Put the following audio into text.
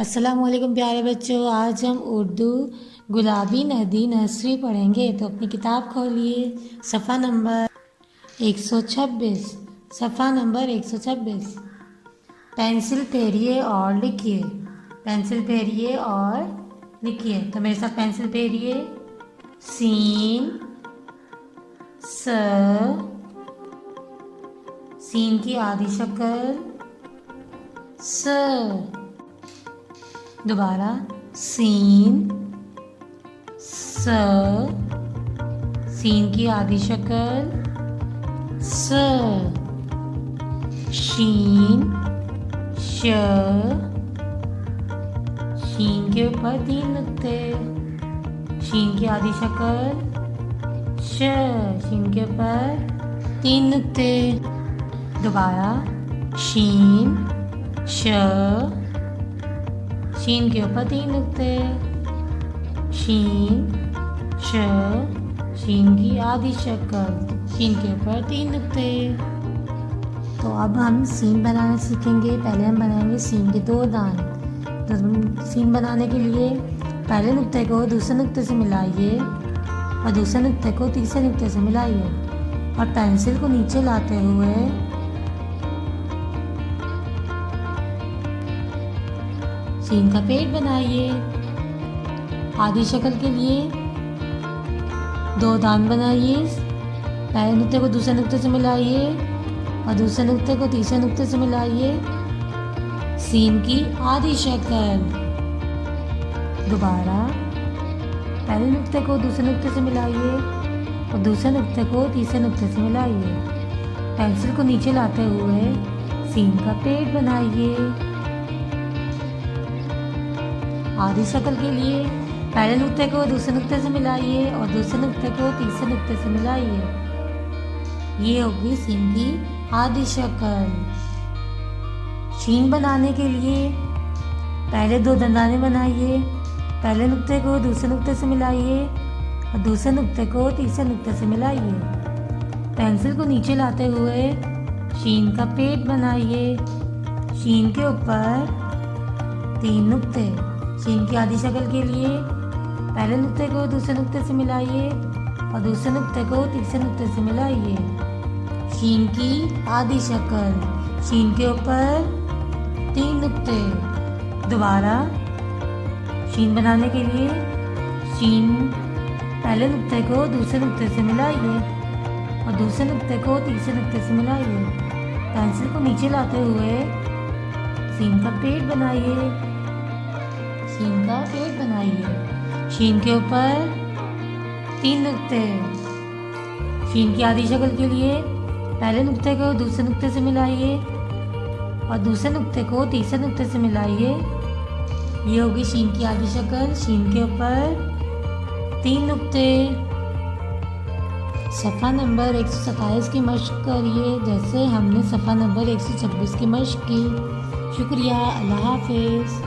अस्सलामुअलैकुम प्यारे बच्चों, आज हम उर्दू गुलाबी नदी नर्सरी पढ़ेंगे। तो अपनी किताब खोलिए। सफ़ा नंबर 126। सफ़ा नंबर 126। पेंसिल फेरिए और लिखिए। पेंसिल फेरिए और लिखिए। तो मेरे साथ पेंसिल फेरिए। सीन स, सीन की आधी शक्ल स। दोबारा सीन स, सीन की आधी शक्ल स। शीन श, शीन के ऊपर 3 नुक्ते। शीन की आधी शक्ल श, शीन के ऊपर 3 नुक्ते। दोबारा शीन श, शीन के ऊपर 3 नुक्ते। शीन श, शीन की आधी शक्ल, शीन के ऊपर 3 नुक्ते। तो अब हम सीन बनाना सीखेंगे। पहले हम बनाएंगे सीन के 2 दांत। तो सीन बनाने के लिए पहले नुक्ते को दूसरे नुक्ते से मिलाइए और दूसरे नुक्ते को तीसरे नुक्ते से मिलाइए और पेंसिल को नीचे लाते हुए सीन का पेट बनाइए। आधी शक्ल के लिए 2 दांत बनाइए। पहले नुक्ते को दूसरे नुक्ते से मिलाइए और दूसरे नुक्ते को तीसरे नुक्ते से मिलाइए। सीन की आधी शक्ल। दोबारा पहले नुक्ते को दूसरे नुक्ते से मिलाइए और दूसरे नुक्ते को तीसरे नुक्ते से मिलाइए। पेंसिल को नीचे लाते हुए सीन का पेट बनाइए। आधी शक्ल के लिए पहले नुक्ते को दूसरे नुक्ते से मिलाइए और दूसरे नुक्ते को तीसरे नुक्ते से मिलाइए। ये होगी सीन की आधी शक्ल। शीन बनाने के लिए पहले 2 दंदाने बनाइए। पहले नुक्ते को दूसरे नुक्ते से मिलाइए और दूसरे नुक्ते को तीसरे नुक्ते से मिलाइए। पेंसिल को नीचे लाते हुए शीन का पेट बनाइए। शीन के ऊपर 3 नुक्ते। शीन की आधी शक्ल के लिए पहले नुक्ते को दूसरे नुक्ते से मिलाइए और दूसरे नुक्ते को तीसरे नुक्ते से मिलाइए। शीन की आधी शक्ल। शीन के ऊपर 3 नुक्ते। दोबारा शीन बनाने के लिए शीन पहले नुक्ते को दूसरे नुक्ते से मिलाइए और दूसरे नुक्ते को तीसरे नुक्ते से मिलाइए। पेंसिल को नीचे लाते हुए सीन का पेट बनाइए। शीन का पेट बनाइए। शीन के ऊपर 3 नुक्ते। शीन की आधी शक्ल के लिए पहले नुक्ते को दूसरे नुक्ते से मिलाइए और दूसरे नुक्ते को तीसरे नुक्ते से मिलाइए। ये होगी शीन की आधी शक्ल। शीन के ऊपर 3 नुक्ते। सफ़ा नंबर 127 की मश्क करिए जैसे हमने सफ़ा नंबर 126 की मश्क की। शुक्रिया। अल्लाह हाफिज़।